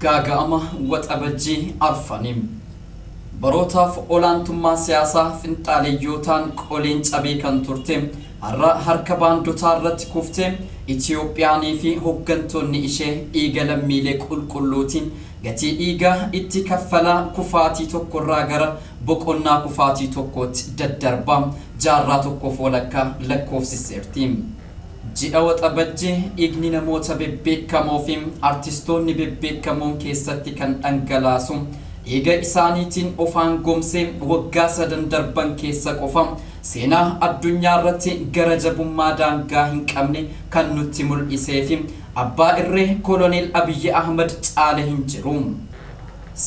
gaaga'ama waxabajjii arfanim barootaaf olaantummaa siyaasaa finxaaleyyootaan qoliin cabee kan turte harka baandotaa irratti kuftee Itoophiyaanii fi hooggantoonni ishee dhiiga lammiilee qulqulluutiin gatii dhiigaa itti kaffalaa kufaatii tokkorraa gara boqonnaa kufaatii tokkootti daddarbaa jaarraa tokkoof walakkaa lakkoofsiseerti. Ji'a waxabajjii dhiigni namoota bebbeekamoo fi artistoonni bebbeekamoon keessatti kan dhangalaasu dhiiga isaaniitiin ofaan gomsee waggaa 3 darban keessa qofa seenaa addunyaa irratti gara jabummaa daangaa hin qabne kan nutti mul'isee fi abbaa irree koloneel Abiyyi Ahmad caale hin jiru.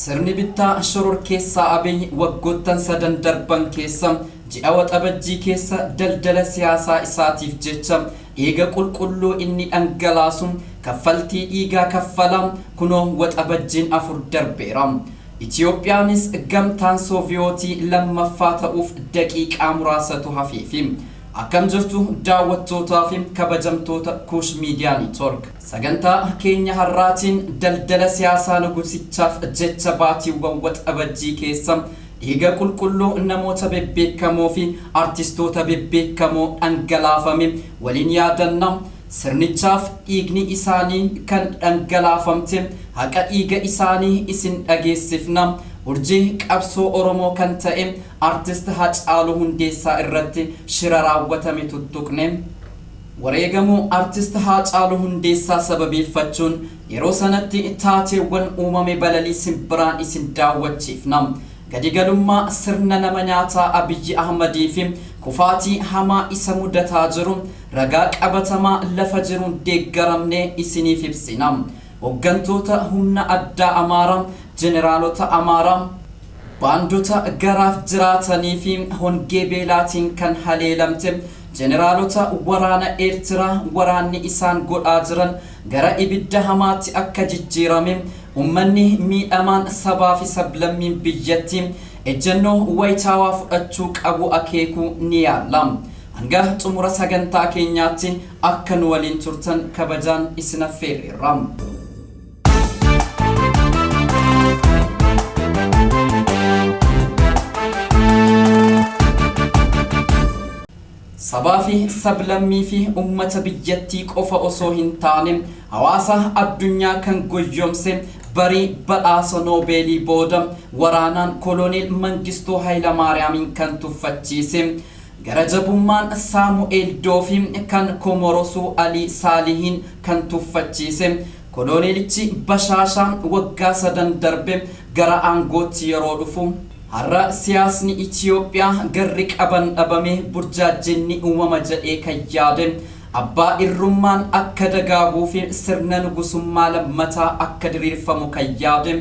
Sirni bittaa shororkeessaa Abiy waggoottan 3 darban keessa ji'a waxabajjii keessa daldala siyaasaa isaatiif jecha dhiiga qulqulluu inni dhangalaasu kaffaltii dhiigaa kaffalam kunoo waxabajjiin 4 darbeera. Itiyoophiyaanis gamtaan Sooviyootii lammaffaa ta'uuf daqiiqaa muraasatu hafeefi. Akkam jirtu daawwattootaa fi kabajamtoota Kuush Miidiyaa Neetwork. Sagantaa keenya har'aatiin daldala siyaasaa nugusichaaf jecha baatiiwwan waxabajjii keessa dhiiga qulqulluu namoota bebbeekamoo fi artistoota bebbeekamoo dhangalaafame waliin yaadanna. Sirnichaaf dhiigni isaanii kan dhangalaafamte haqa dhiiga isaanii isin dhageessifna. Urjii qabsoo Oromoo kan ta'e artist Hacaaluu Hundeessaa irratti shira raawwatame tuttuqne. Wareegamuu artist Hacaaluu Hundeessaa sababeeffachuun yeroo sanatti taateewwan uumame balalii simbiraan isin daawwachiifna. Gadigalummaa sirna nama nyaataa Abiyyi Ahmadii fi kufaatii hamaa isa mudataa jiru ragaa qabatamaa lafa jiruun deeggaramne isiniif ibsina. Hooggantoota humna addaa Amaaraa, jeneraalota Amaaraa, baandota garaaf jiraatanii fi hongee beelaatiin kan haleelamte jeneraalota waraana Eertiraa waraanni isaan godhaa jiran gara ibidda hamaatti akka jijjiirame ummanni miidhamaan sabaa fi sablammiin biyyatti ejjennoo wayitaawaa fudhachuu qabu akeekuu ni yaalla. Hanga xumura sagantaa keenyaatti akka nu waliin turtan kabajaan isin affeerreerra. Sabaa fi sablammii fi ummata biyyattii qofa osoo hin taane hawaasa addunyaa kan goyyomse barii badhaasa Noobeelii booda waraanaan koloneel Mangistuu Hayilamaariyaamiin kan tuffachiise gara jabummaan Saamu'eel Doofii kan Komorosuu Alii Saalihiin kan tuffachiise koloneelichi bashaashaan waggaa 3 darbe gara aangootti yeroo dhufu har'a siyaasni Itoophiyaa garri qaban dhabame burjaajinni uumama jedhee kan yaade abbaa irrummaan akka dagaaguu fi sirna nugusummaa lammataa akka diriirfamu kan yaade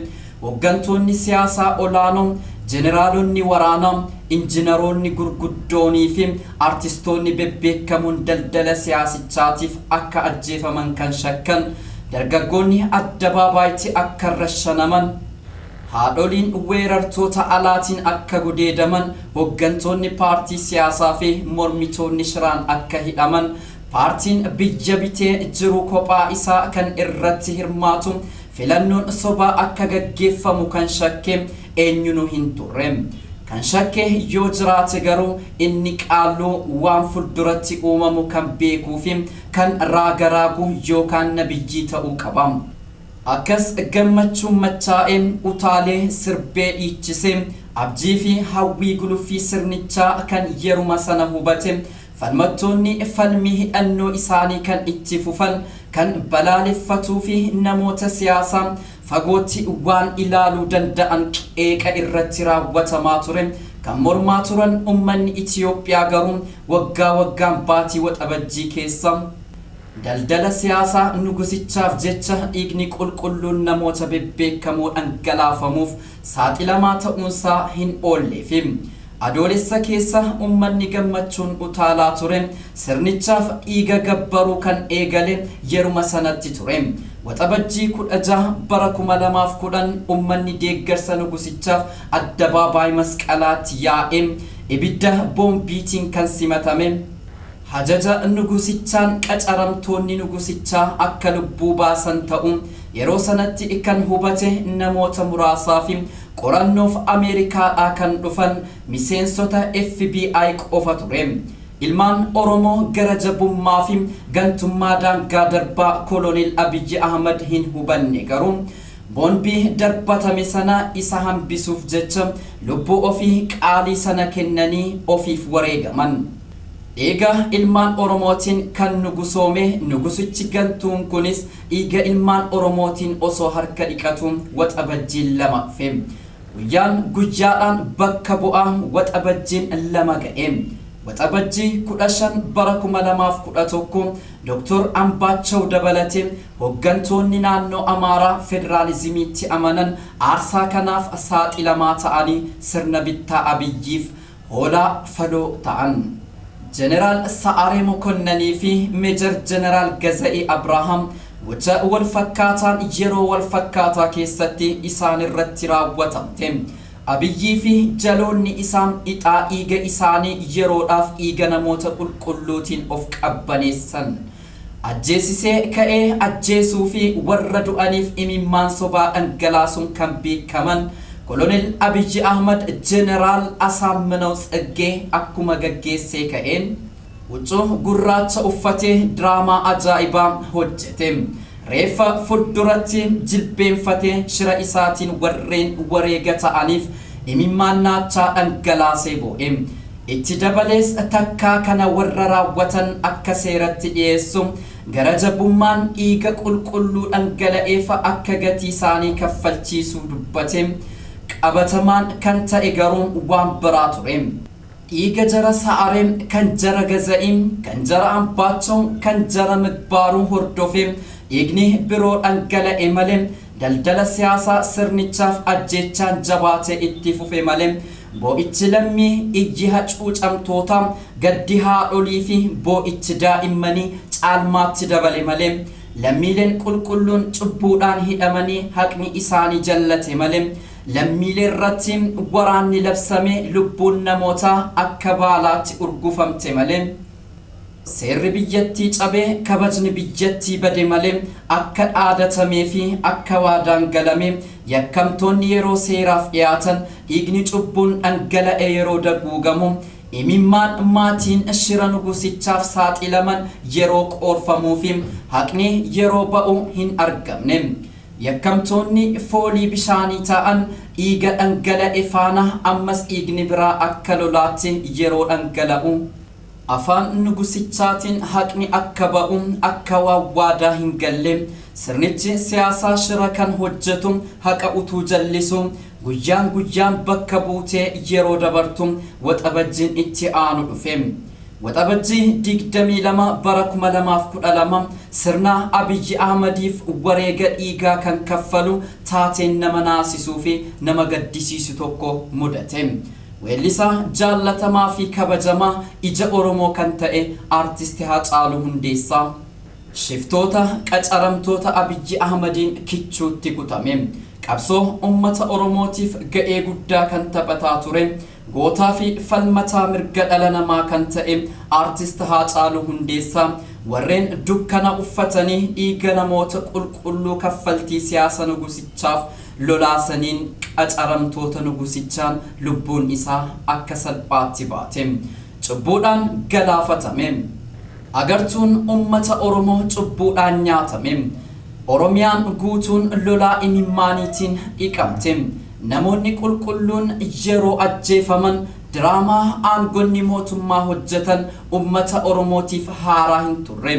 hooggantoonni siyaasaa olaanoo jeneraalonni waraanaa injiinaroonni gurguddoonii fi artistoonni bebbeekamoon daldala siyaasichaatiif akka ajjeefaman kan shakkan dargaggoonni addabaabaaytti akka rashanaman haadholiin weerartoota alaatiin akka gudeedaman hooggantoonni paartii siyaasaa fi mormitoonni shiraan akka hidhaman paartiin biyya bitee jiru kophaa isaa kan irratti hirmaatu filannoon sobaa akka gaggeeffamu kan shakke eenyunu hin turre. Kan shakke yoo jiraate garuu inni qaalluu waan fulduratti uumamu kan beekuu fi kan raagaraagu yookaan nabiyyii ta'uu qaba. Akkas gammachuun machaa'een utaalee sirbee dhiichisee abjii fi hawwii guluffii sirnichaa kan yeruma sana hubate falmattoonni falmii hidhannoo isaanii kan itti fufan kan balaaleffatuu fi namoota siyaasaa fagootti waan ilaaluu danda'an qeeqa irratti raawwatamaa ture kan mormaa turan ummanni Itoophiyaa garuu waggaa waggaan baatii waxabajjii keessa daldala siyaasaa nugusichaaf jecha dhiigni qulqulluun namoota bebbeekamoo dhangalaafamuuf saaxilamaa ta'uunsaa hin oolleefi. Adoolessa keessa ummanni gammachuun utaalaa ture sirnichaaf dhiiga gabbaruu kan eegale yeruma sanatti ture. Waxabajjii 16 bara 2010 ummanni deeggarsa nugusichaaf addabaabaayii masqalaatti yaa'e ibidda boombiitiin kan simatame hajaja nugusichaan qacaramtoonni nugusichaa akka lubbuu baasan ta'uun yeroo sanatti kan hubate namoota muraasaaf qorannoof Ameerikaadhaa kan dhufan miseensota FBI qofa ture. Ilmaan Oromoo gara jabummaa fi gantummaa daangaa darbaa Koloneel Abiyyi Ahmad hin hubanne garuu boombii darbatame sana isa hambisuuf jecha lubbuu ofii qaalii sana kennanii ofiif wareegaman. Eega ilmaan Oromootiin kan nugusoome nugusichi gantuun kunis dhiiga ilmaan Oromootiin osoo harka dhiqatuun waxabajjiin lama fe. Guyyaan guyyaadhaan bakka bu'aa waxabajjiin lama ga'e. Waxabajjii 15 bara 2011 Dr. Ambachaw dabalatee hoggantoonni naannoo Amaaraa federaalizimiitti amanan aarsaa kanaaf saaxilamaa ta'anii sirna bittaa Abiyyiif hoolaa faloo ta'an. Jeneraal Sa'aree Mokonnanii fi Meejar Jeneraal Gaza'ii Abrahaam gocha wal fakkaataan yeroo wal fakkaataa keessatti isaan irratti raawwatamte. Abiyyii fi jaloonni isaan ixaa dhiiga isaanii yeroodhaaf dhiiga namoota qulqulluutiin of qabbaneessan. Ajjeesisee ka'ee ajjeesuu fi warra du'aniif imimmaan sobaa dhangalaasuun kan beekaman Koloneel Abiyyi Ahmad Jeneraal Asaaminaw Tsaggee akkuma gaggeessee ka'een huccuu gurraacha uffatee diraamaa ajaa'ibaa hojjete. Reeffa fuulduratti jilbeenfatee shira isaatiin warreen wareega ta'aniif imimmaan naachaa dhangalaasee boo'e. Itti dabalees takkaa kana warra raawwatan akka seeratti dhiyeessu gara jabummaan dhiiga qulqulluu dhangala'eef akka gatii isaanii kaffalchiisuu dubbate. Qabatamaan kan ta'e garuu waan biraa ture. Dhiiga jara Sa'aree kan jara Gaza'ii kan jara Ambachaw kan jara Migbaaruu hordofee dhiigni biroo dhangala'e malee daldala siyaasaa sirnichaaf ajjeechaan jabaatee itti fufe malee boo'ichi lammii ijji hacuucamtoota gaddi haadholii fi boo'ichi daa'immanii caalmaatti dabale malee lammiileen qulqulluun cubbuudhaan hidhamanii haqni isaanii jallate malee lammiilee irratti waraanni labsame lubbuun namootaa akka baalaatti urgufamte malee seerri biyyattii cabee kabajni biyyattii bade malee akka dhaadatamee fi akka waadaan galame yakkamtoonni yeroo seeraaf dhiyaatan dhiigni cubbuun dhangala'e yeroo daguugamu imimmaan maatiin shira nugusichaaf saaxilaman yeroo qoorfamuu fi haqni yeroo ba'u hin argamne. Yakkamtoonni foolii bishaanii ta'an dhiiga dhangala'e faana ammas dhiigni biraa akka lolaatti yeroo dhangala'u. Afaan nugusichaatiin haqni akka ba'u akka waadaa hin galle sirnichi siyaasaa shira kan hojjetu haqa utuu jallisu guyyaan bakka buutee yeroo dabartu waxabajjiin itti aanu dhufe. Waxabajjii 22 bara 2012 sirna Abiyyi Ahmadiif wareega dhiigaa kan kaffalu taateen nama naasisuu fi nama gaddisiisu tokko mudate. Weellisaa jaallatamaa fi kabajamaa ija Oromoo kan ta'e artist Haacaaluu Hundeessaa shiftoota qacaramtoota Abiyyi Ahmadiin kichuutti kutame. Qabsoo ummata Oromootiif ga'ee guddaa kan taphataa ture. Gootaa fi falmataa mirga dhala namaa kan ta'e artist Haacaaluu Hundeessaa warreen dukkana uffatanii dhiiga namoota qulqulluu kaffaltii siyaasa nugusichaaf lolaasaniin qacaramtoota nugusichaan lubbuun isaa akka salphaatti baate cubbuudhaan galaafatame. Agartuun ummata Oromoo cubbuudhaan nyaatame. Oromiyaan guutuun lolaa imimmaaniitiin dhiqamte. Namoonni qulqulluun yeroo ajjeefaman diraamaa aangonni mootummaa hojjetan ummata Oromootiif haaraa hin turre.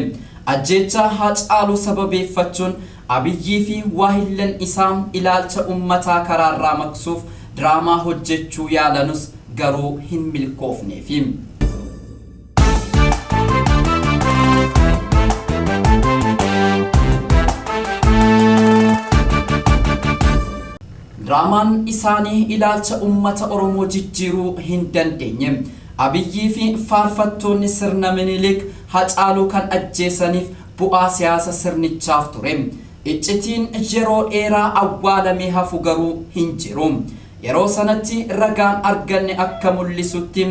Ajjeechaa Haacaaluu sababeeffachuun Abiyyii fi waahillan isaa ilaalcha ummataa karaarraa maksuuf diraamaa hojjechuu yaalanus garuu hin milkoofneefi. Diraamaan isaanii ilaalcha ummata Oromoo jijjiiruu hin dandeenye. Abiyyii fi faarfattoonni sirna Minilik Haacaaluu kan ajjeesaniif bu'aa siyaasa sirnichaaf ture. Iccitiin yeroo dheeraa awwaalamee hafu garuu hin jiru. Yeroo sanatti ragaan arganne akka mul'isutti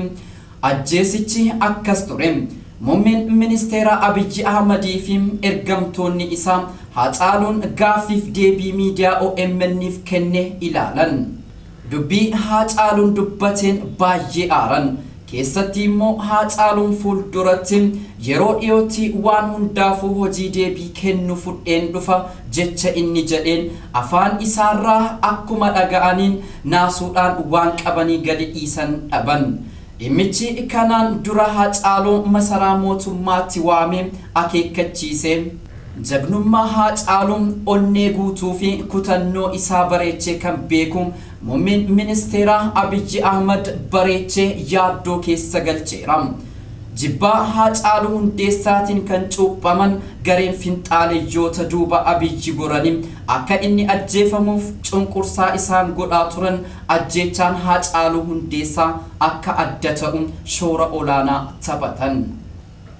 ajjeesichi akkas ture. Muummeen ministeera Abiyyi Ahmadii fi ergamtoonni isaa Haacaaluun gaaffiif deebii miidiyaa OMN'if kenne ilaalan. Dubbii Haacaaluun dubbateen baay'ee aaran. Keessatti immoo Haacaaluun fuulduratti yeroo dhiyootti waan hundaafuu hojii deebii kennu fudheen dhufa jecha inni jedheen afaan isaarraa akkuma dhaga'aniin naasuudhaan waan qabanii gadi dhiisan dhaban. Dhimmichi kanaan dura Haacaaluun masaraa mootummaatti waamee akeekkachiise. Jagnummaa Haacaaluun onnee guutuu fi kutannoo isaa bareechee kan beeku muummeen ministeera Abiyyi Ahmad bareechee yaaddoo keessa galcheera. Jibbaa Haacaaluu Hundeessaatiin kan cuuphaman gareen finxaaleyyoota duuba Abiyyi goranii akka inni ajjeefamuuf cunqursaa isaan godhaa turan ajjeechaan Haacaaluu Hundeessaa akka adda ta'u shoora olaanaa taphatan.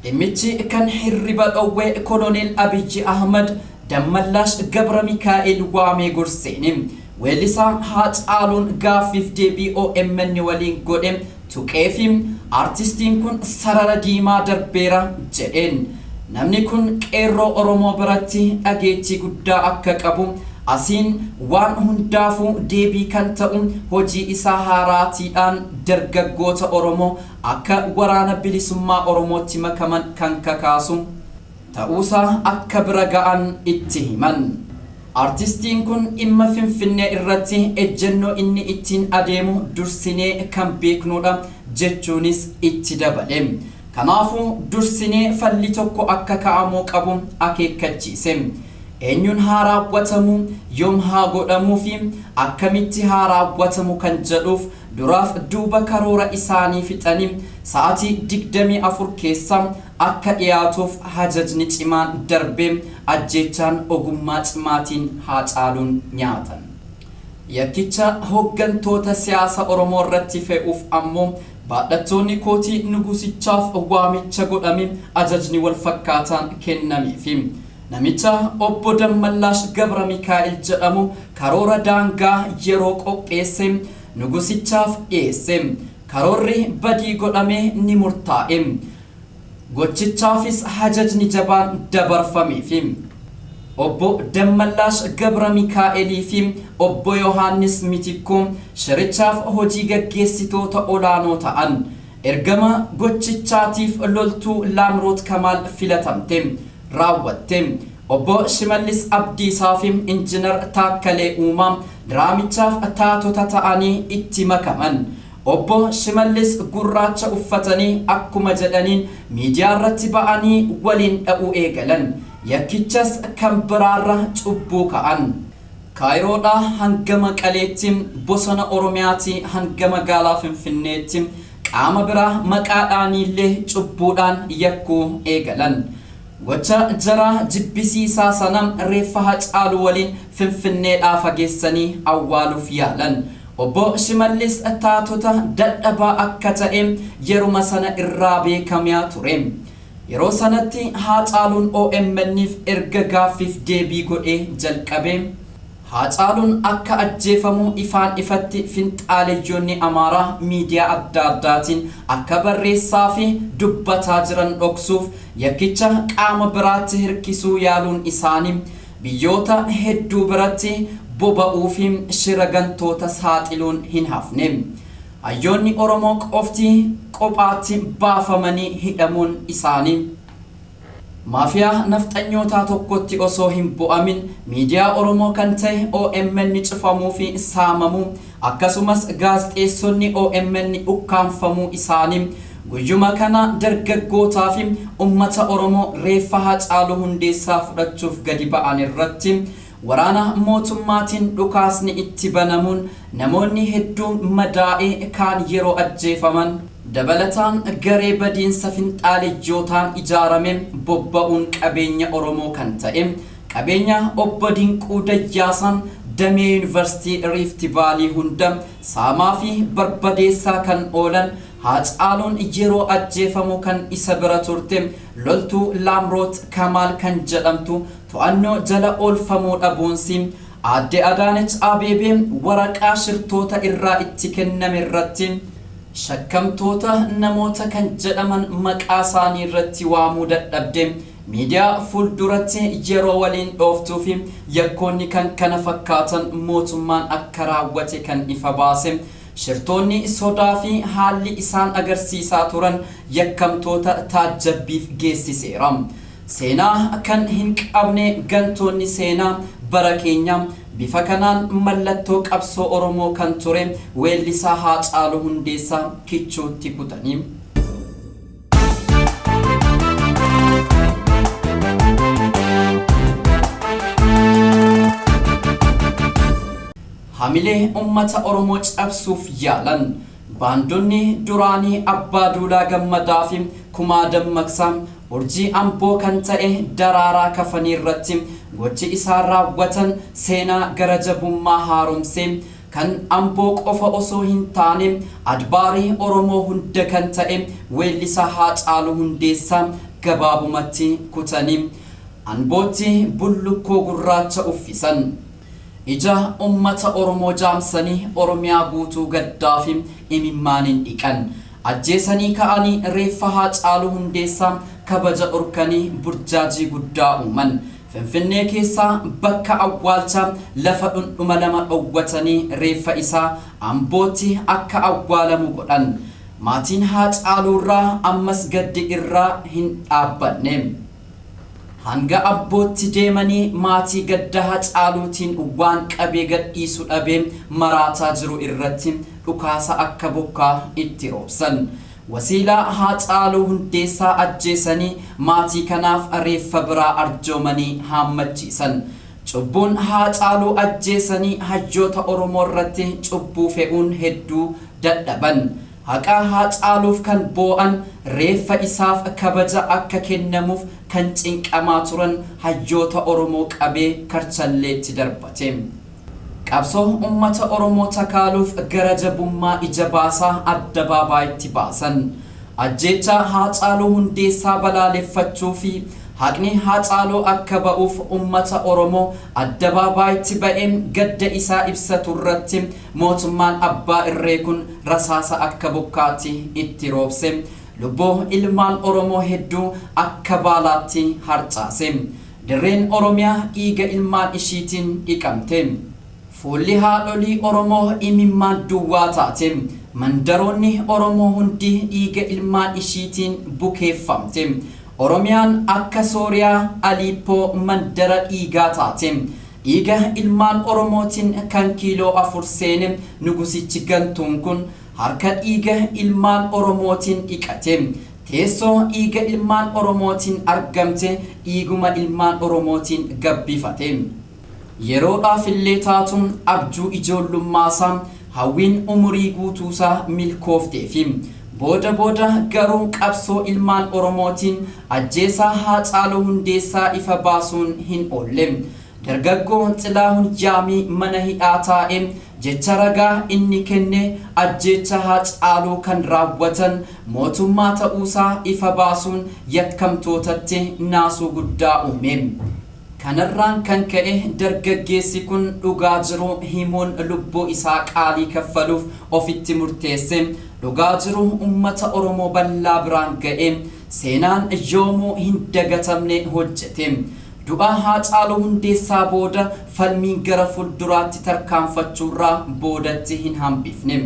Dhimmichi kan hirriba dhowwee Koloneel Abiyyi Ahmad Dammallaash Gabra Mikaa'el waamee gorseeni. Weellisaa Haacaaluun gaaffiif deebii OMN waliin godhe tuqeefi artistiin kun sarara diimaa darbeera jedheen. Namni kun qeerroo Oromoo biratti dhageettii guddaa akka qabu asiin waan hundaafuu deebii kan ta'u hojii isaa haaraatiidhaan dargaggoota Oromoo akka waraana bilisummaa Oromootti makaman kan kakaasu ta'uusaa akka bira ga'an itti himan. Artistiin kun dhimma Finfinnee irratti ejjennoo inni ittiin adeemu dursinee kan beeknudha jechuunis itti dabale. Kanaafuu dursinee falli tokko akka ka'amuu qabu akeekkachiise. Eenyuun haa raawwatamu, yoom haa godhamuu fi akkamitti haa raawwatamu kan jedhuuf duraaf duuba karoora isaanii fixanii sa'aatii 24 keessa akka dhiyaatuuf hajajni cimaan darbee ajjeechaan ogummaa cimaatiin Haacaaluun nyaatan. Yakkicha hooggantoota siyaasa Oromoo irratti fe'uuf ammoo baadhattoonni kootii nugusichaaf waamicha godhame ajajni wal fakkaataan kennameefi. Namicha obbo Dammallaash Gabra Mikaa'el jedhamu karoora daangaa yeroo qopheesse nugusichaaf dhiyeesse. Karoorri badii godhamee ni murtaa'e. Gochichaafis hajajni jabaan dabarfameefi. Obbo Dammallaash Gabra Mikaa'elii fi obbo Yohaannis Mitikuu shirichaaf hojii gaggeessitoota olaanoo ta'an. Ergama gochichaatiif loltuu Laamroot Kamaal filatamte. Raawwatte. Obbo Shimallis Abdiisaa fi Injiinar Taakkalee Uumaa diraamichaaf taatota ta'anii itti makaman. Obbo Shimallis gurraacha uffatanii akkuma jedhaniin miidiyaa irratti ba'anii waliin dha'uu eegalan. Yakkichas kan biraarra cubbuu ka'an. Kaayiroodhaa hanga Maqaleetti, bosona Oromiyaatti hanga magaalaa Finfinneetti qaama biraa maqaadhaanillee cubbuudhaan yakkuu eegalan. Gocha jaraa jibbisiisaa sana reeffa Haacaaluu waliin Finfinneedhaa fageessanii awwaaluuf yaalan. Obbo Shimallis taatota dadhabaa akka ta'e yeruma sana irraa beekamaa ture. Yeroo sanatti Haacaaluun OMN'if erga gaaffiif deebii godhee jalqabe. Haacaaluun akka ajjeefamu ifaan ifatti finxaaleyyoonni Amaaraa miidiyaa adda addaatiin akka barreessaa fi dubbataa jiran dhoksuuf yakkicha qaama biraatti hirkisuu yaaluun isaanii biyyoota hedduu biratti boba'uu fi shira gantoota saaxiluun hin hafne. Hayyoonni Oromoo qofti kophaatti baafamanii hidhamuun isaanii. Maafiyaa nafxanyootaa tokkotti osoo hin bu'amin miidiyaa Oromoo kan ta'e OMN cufamuu fi saamamuu akkasumas gaazexeessonni OMN ukkaanfamuu isaanii guyyuma kana dargaggootaa fi ummata Oromoo reeffa Haacaaluu Hundeessaa fudhachuuf gadi ba'an irratti waraana mootummaatiin dhukaasni itti banamuun namoonni hedduun madaa'ee kaan yeroo ajjeefaman. Dabalataan garee badiinsa finxaaleyyootaan ijaarame bobba'uun qabeenya Oromoo kan ta'e qabeenya obbo Dinquu Dayyaasaan damee Yuunivarsiitii Rift Vaalii hunda saamaa fi barbadeessaa kan oolan. Haacaaluun yeroo ajjeefamu kan isa bira turte loltuu Laamroot Kamaal kan jedhamtu to'annoo jala oolfamuu dhabuunsi Aadde Adaanech Abeebee waraqaa shirtoota irraa itti kenname irratti shakkamtoota namoota kan jedhaman maqaa isaanii irratti waamuu dadhabde miidiyaa fuulduratti yeroo waliin dhooftuuf yakkoonni kan kana fakkaatan mootummaan akka raawwate kan ifa baase shirtoonni sodaa fi haalli isaan agarsiisaa turan yakkamtoota taajjabbiif geessiseera seenaa kan hin qabne gantoonni seenaa bara keenya bifa kanaan mallattoo qabsoo Oromoo kan ture weellisaa Haacaaluu Hundeessaa kichootti kutanii hamilee ummata Oromoo cabsuuf yaalan baandonni duraanii Abbaa Duulaa Gammadaa fi Kumaa Dammaqsaa urjii Amboo kan ta'e daraaraa kafanii irratti gochi isaa raawwatan seenaa gara jabummaa haaromsee kan Amboo qofa osoo hin taane adbaarii Oromoo hunda kan ta'e weellisaa Haacaaluu Hundeessaa gabaabumatti kutanii Ambootti bullukkoo gurraacha uffisan ija ummata Oromoo jaamsanii Oromiyaa guutuu gaddaa fi imimmaaniin dhiqan ajjeesanii ka'anii reeffa Haacaaluu Hundeessaa kabaja urkanii burjaajii guddaa uuman Finfinnee keessaa bakka awwaalcha lafa dhundhuma lama dhowwatanii reeffa isaa Ambootti akka awwaalamu godhan maatiin Haacaaluu irraa ammas gaddi irraa hin dhaabbanne hanga Ambootti deemanii maatii gadda Haacaaluutiin waan qabee gadhiisu dhabee maraataa jiru irratti dhukaasa akka bokkaa itti roobsan wasiilaa Haacaaluu Hundeessaa ajjeesanii maatii kanaaf reeffa biraa arjoomanii haammachiisan cubbuun Haacaaluu ajjeesanii hayyoota Oromoo irratti cubbuu fe'uun hedduu dadhaban haqa Haacaaluuf kan boo'an reeffa isaaf kabaja akka kennamuuf kan cinqamaa turan hayyoota Oromoo qabee karchalleetti darbate qabsoo ummata Oromoo takaaluuf gara jabummaa ija baasaa addabaabaatti baasan ajjeecha Haacaaluu Hundeessaa balaaleffachuu fi haqni Haacaaluu akka ba'uuf ummata Oromoo addabaabaatti ba'een gadda isaa ibsatu irratti mootummaan abbaa irree kun rasaasa akka bokkaatti itti roobse lubbuu ilmaan Oromoo hedduu akka baalaatti harcaase dirreen Oromiyaa dhiiga ilmaan ishiitiin dhiqamte Fuulli haadholii Oromoo imimmaan duwwaa taate mandaroonni Oromoo hundi dhiiga ilmaan ishiitiin bukeeffamte Oromiyaan akka Sooriyaa Aliippoo mandara dhiigaa taate dhiiga ilmaan Oromootiin kan kiiloo 4 seene nugusichi gantuun kun harka dhiiga ilmaan Oromootiin dhiqate teessoo dhiiga ilmaan Oromootiin argamte dhiiguma ilmaan Oromootiin gabbifate yeroodhaaf illee taatuun abjuu ijoollummaasa hawwiin umurii guutuusaa milkoofteefi booda garuu qabsoo ilmaan Oromootiin ajjeesaa Haacaaluu Hundeessaa ifa baasuun hin oolle dargaggoo Xilaahun Jaamii mana hidhaa taa'e jecha ragaa inni kenne ajjeecha Haacaaluu kan raawwatan mootummaa ta'uusaa ifa baasuun yakkamtootatti naasuu guddaa uume kanarraan kan ka'e dargaggeessi kun dhugaa jiru himuun lubbuu isaa qaalii kaffaluuf ofitti murteesse dhugaa jiru ummata Oromoo bal'aa biraan ga'e seenaan yoomuu hin dagatamne hojjete du'a Haacaaluu Hundeessaa booda falmiin gara fuulduraatti tarkaanfachuurraa boodatti hin hambifne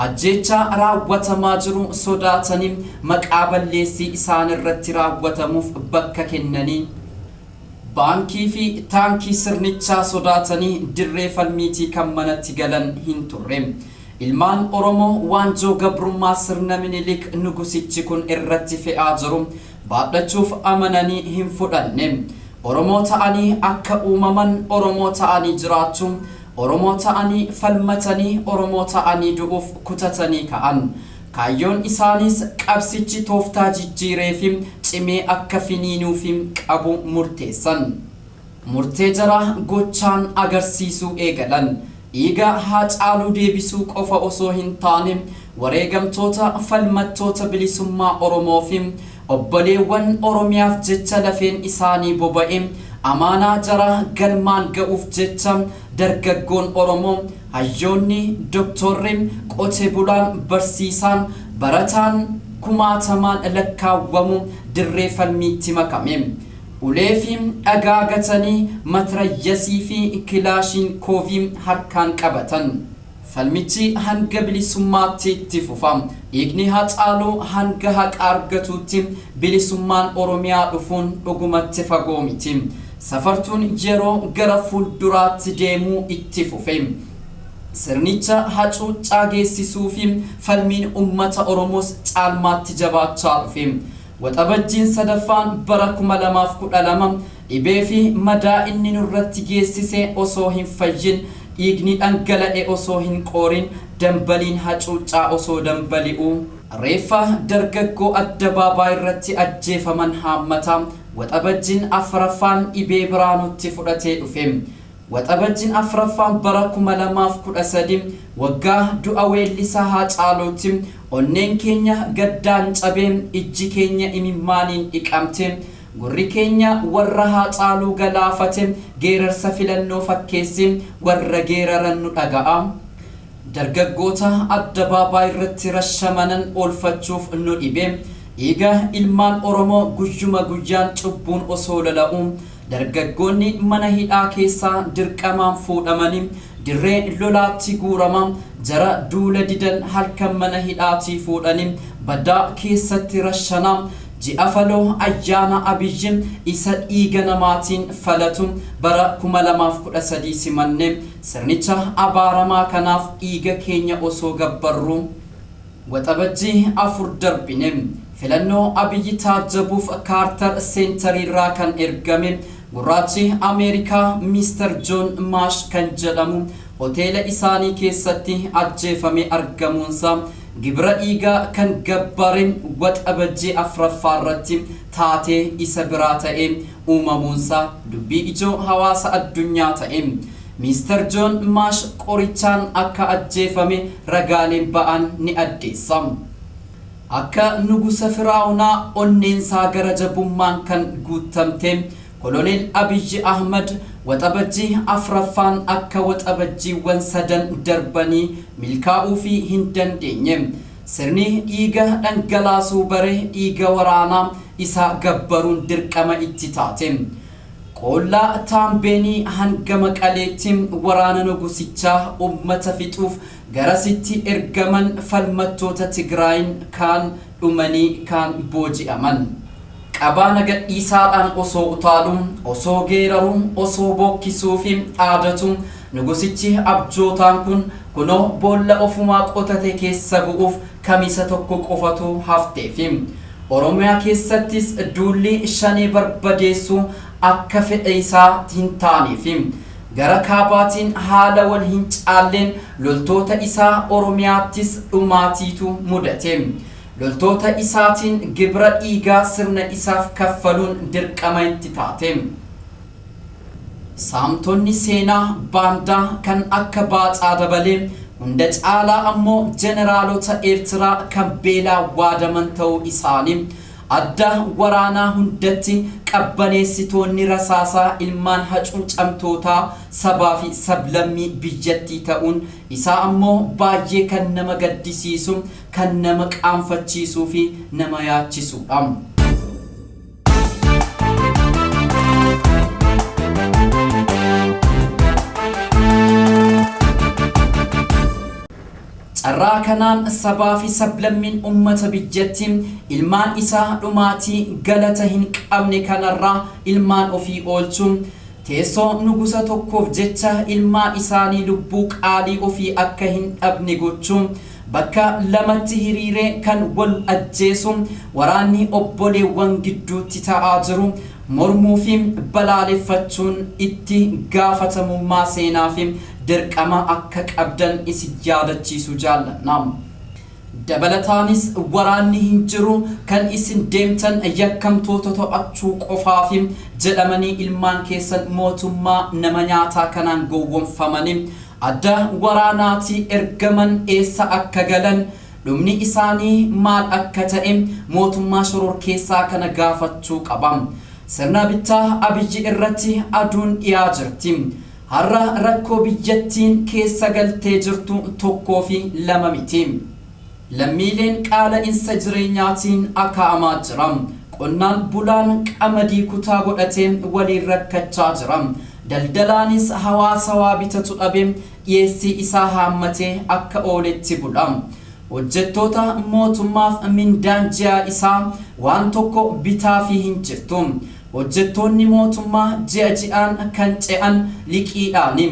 ajjeecha raawwatamaa jiru sodaatanii maqaa balleessii isaan irratti raawwatamuuf bakka kennanii baankii fi taankii sirnichaa sodaatanii dirree falmiitii kan manatti galan hin turre ilmaan Oromoo waanjoo gabrummaa sirna Minilik nugusichi kun irratti fe'aa jiru baadhachuuf amananii hin fudhanne Oromoo ta'anii akka uumaman Oromoo ta'anii jiraachuun Oromoo ta'anii falmatanii Oromoo ta'anii du'uuf kutatanii ka'an kaayyoon isaanis qabsichi tooftaa jijjiiree fi cimee akka finiinuu fi qabu murteessan murtee jara gochaan agarsiisuu eegalan dhiiga Haacaaluu deebisuu qofa osoo hin taane wareegamtoota falmattoota bilisummaa Oromoo fi obboleewwan Oromiyaaf jecha lafeen isaanii boba'e amaanaa jara galmaan ga'uuf jecha dargaggoon Oromoo hayyoonni doktorri qotee bulaan barsiisaan barataan kumaatamaan lakkaawwamu dirree falmiitti makame uleefi dhagaa gatanii matrayyasii fi kilaashin koovii harkaan qabatan falmichi hanga bilisummaatti itti fufa dhiigni Haacaaluu hanga haqa argatutti bilisummaan Oromiyaa dhufuun dhugumatti fagoo miti safartuun yeroo gara fuulduraatti deemuu itti fufe sirnicha hacuuccaa geessisuu fi falmiin ummata Oromoos caalmaatti jabaachaa dhufe waxabajjiin sadaffaan bara 2012 dhibee fi madaa inni nurratti geessise osoo hin fayyin dhiigni dhangala'e osoo hin qoorin dambaliin hacuuccaa osoo dambali'u reeffa dargaggoo Addabaabaa irratti ajjeefaman haammata waxabajjiin afraffaan dhibee biraanutti fudhatee dhufe waxabajjiin afraffaan bara 2013 waggaa du'a weellisaa Haacaaluutti onneen keenya gaddaan cabee ijji keenya imimmaaniin dhiqamte gurri keenya warra Haacaaluu galaafate geerarsa filannoo fakkeessi warra geeraran nu dhaga'a dargaggoota Addabaabaa irratti rashamanan oolfachuuf nu dhibe dhiiga ilmaan Oromoo guyyuma guyyaan cubbuun osoo lala'u dargaggoonni mana hidhaa keessaa dirqamaan fuudhamanii dirree lolaatti guuraman jara duula didan halkan mana hidhaatii fuudhanii badaa keessatti rashanaa ji'a faloo ayyaana Abiyyi isa dhiiga namaatiin falatu bara 2013 simanne sirnicha abaaramaa kanaaf dhiiga keenya osoo gabbarru waxabajjii 4 darbine filannoo Abiyyi taajjabuuf Kaartar seentariirraa kan ergame gurraachi Ameerikaa Mr. John Mash kan jedhamu hoteela isaanii keessatti ajjeefame argamuunsa gibra dhiigaa kan gabbare waxabajjii afraffaarratti taatee isa biraa ta'e uumamuunsa dubbii ijoo hawaasa addunyaa ta'e Mr. John Mash qorichaan akka ajjeefame ragaaleen ba'an ni addeessa akka nugusa Firaa'unaa onneensaa gara jabummaan kan guutamte Kolonel Abiyyi Ahmad waxabajjii afraffaan akka waxabajjiiwwan sadan darbanii milkaa'uu fi hin dandeenye sirni dhiiga dhangalaasuu bare dhiiga waraanaa isa gabbaruun dirqama itti taate qollaa Taambeenii hanga Maqaleetti waraana nugusichaa ummata fixuuf garasitti ergaman falmattoota Tigraayin kaan dhumanii kaan booji'aman qabaana gadhiisaadhaan osoo utaaluun osoo geeraruun osoo bokkisuu fi dhaadatu nugusichi abjootaan kun kunoo boolla ofumaa qotate keessa bu'uuf kamisa tokko qofatu hafteefi Oromiyaa keessattis duulli shanii barbadeessu akka fedha isaa hin taaneefi gara kaabaatiin haala wal hin caalleen loltoota isaa Oromiyaattis dhumaatiitu mudate loltoota isaatiin gibra dhiigaa sirna isaaf kaffaluun dirqama itti taate saamtonni seenaa baandaa kan akka Baacaa Dabalee hunda caalaa ammoo jeneraalota Eertiraa kan beelaa waadaman ta'uu isaanii adda waraanaa hundatti qabbaneessitoonni rasaasaa ilmaan hacuucamtootaa sabaa fi sablammii biyyattii ta'uun isaa ammoo baay'ee kan nama gaddisiisu kan nama qaanfachiisuu fi nama yaachisudha. carraa kanaan sabaa fi sablammiin ummata biyyattiin ilmaan isaa dhumaatii galata hin qabne kanarraa ilmaan ofii oolchuun teessoo nugusa tokkoof jecha ilmaan isaanii lubbuu qaalii ofii akka hin dhabne gochuun bakka lamatti hiriiree kan wal ajjeesu waraanni obboleewwan gidduutti ta'aa jiru mormuu fi balaaleffachuun itti gaafatamummaa seenaa fi dirqama akka qabdan isin yaadachiisu jaalladha. dabalataanis waraanni hin jiru kan isin deemtan yakkamtoota to'achuu qofaaf jedhamanii ilmaan keessan mootummaa nama nyaataa kanaan gowwoomfamanii adda waraanaatti ergaman eessa akka galan dhumni isaanii maal akka ta'e mootummaa shororkeessaa kana gaafachuu qaba. sirna bittaa Abiyyi irratti aduun dhiyaa jirti. har'a rakkoo biyyattiin keessa galtee jirtu tokkoo fi lama miti. Lammiileen qaala'insa jireenyaatiin akaa'amaa jira. Qonnaan bulaan qamadii kutaa godhatee waliin rakkachaa jira. Daldalaanis hawaasa waa bitatu dhabee dhiyeessii isaa haammatee akka ooletti bula. Hojjettoota mootummaaf mindaan ji'a isaa waan tokko bitaa fi hin jirtu. Hojjettoonni mootummaa ji'a ji'aan kan ce'an liqiidhaani.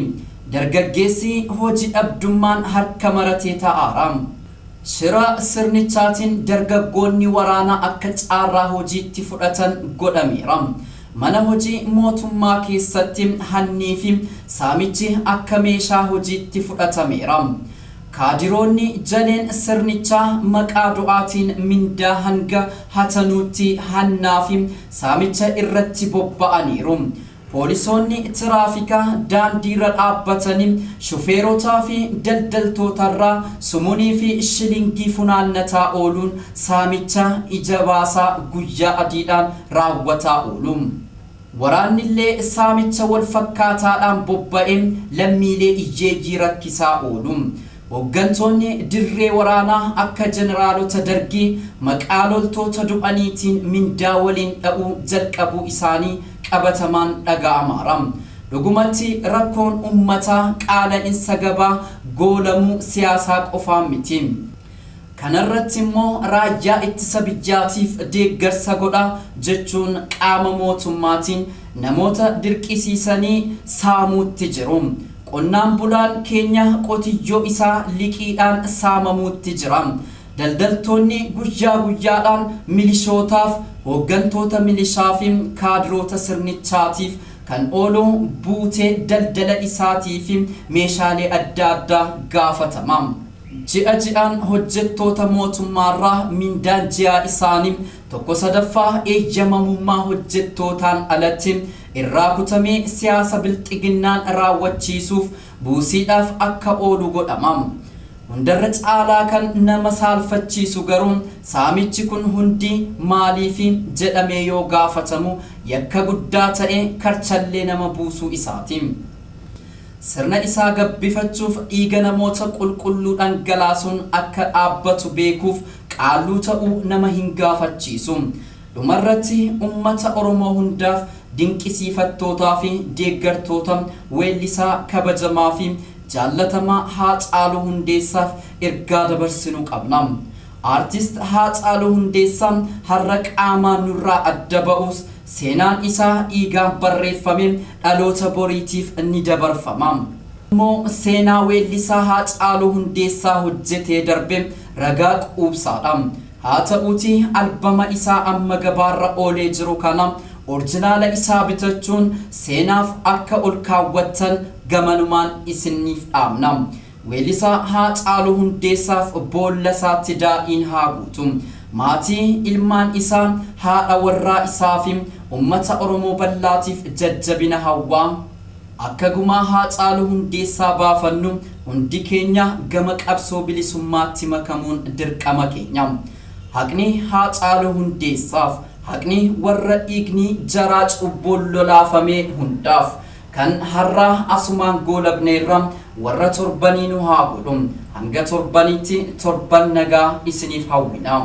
Dargaggeessi hojii dhabdummaan harka maratee taa'aara. Shira sirnichaatiin dargaggoonni waraanaa akka caarraa hojiitti fudhatan godhameera. Mana hojii mootummaa keessatti hannii fi saamichi akka meeshaa hojiitti fudhatameera. Kaadiroonni jaleen sirnichaa maqaa du'aatiin mindaa hanga hatanuutti hannaa fi saamicha irratti bobba'aniiru. Poolisoonni tiraafikaa daandiirra dhaabbatanii shufeerotaa fi daldaltootarraa sumunii fi shilingii funaannataa ooluun saamicha ija baasaa guyyaa adiidhaan raawwataa oolu. Waraannillee saamicha wal fakkaataadhaan bobba'ee lammiilee hiyyeeyyii rakkisaa oolu. Hooggantoonni dirree waraanaa akka jeneraalota dargii maqaa loltoota du'aniitiin mindaa waliin dha'uu jalqabuu isaanii qabatamaan dhaga'amaara. Dhugumatti rakkoon uummataa qaala'insa gabaa goolamuu siyaasaa qofaan miti. Kanarratti immoo raayyaa ittisa biyyaatiif deeggarsa godha jechuun qaama mootummaatiin namoota dirqisiisanii saamuutti jiru. Qonnaan bulaan keenya qotiyyoo isaa liqiidhaan saamamuutti jira. Daldaltoonni guyyaa guyyaadhaan milishootaaf hooggantoota milishaa fi kaadiroota sirnichaatiif kan oolu buutee daldala isaatii fi meeshaalee adda addaa gaafatama. Ji'a ji'aan hojjettoota mootummaarraa mindaan ji'a isaanii tokko sadaffaa eeyyamamummaa hojjettootaan alatti irraa kutamee siyaasa bilxiginnaan raawwachiisuuf buusiidhaaf akka oolu godhama. Hundarra caalaa kan nama saalfachiisu garuu saamichi kun hundi maaliif jedhamee yoo gaafatamu yakka guddaa ta'e karchallee nama buusuu isaati. Sirna isaa gabbifachuuf dhiiga namoota qulqulluu dhangalaasuun akka dhaabbatu beekuuf qaalluu ta'uu nama hin gaafachiisu. Dhumarratti uummata Oromoo hundaaf dinqisiifattootaa fi deeggartoota weellisaa kabajamaa fi jaallatamaa Haacaaluu Hundeessaaf ergaa dabarsinu qabna. Artist Haacaaluu Hundeessaa har'a qaamaan nurraa adda ba'us seenaan isaa dhiigaan barreeffame dhaloota boriitiif ni dabarfama. Immoo seenaa weellisaa Haacaaluu Hundeessaa hojjetee darbe ragaa quubsaadha. Haa ta'uutii albama isaa amma gabaarra oolee jiru kana orjinaala isaa bitachuun seenaaf akka ol kaawwattan gamanumaan isiniif dhaamna. Weellisaa Haacaaluu Hundeessaaf boolla isaatti daa'iin haa guutu. Maatii ilmaan isaa haadha warraa isaa fi uummata Oromoo bal'aatiif jajjabina hawwaa. Akka gumaa Haacaaluu Hundeessaa baafannu hundi keenya gama qabsoo bilisummaatti makamuun dirqama keenya. Haqni Haacaaluu Hundeessaaf, haqni warra dhiigni jaraa cubbuun lolaafamee hundaaf kan har'aa asumaan goolabneerra warra torbanii nu haa godhu. Hanga torbaniitti torban nagaa isiniif hawwina.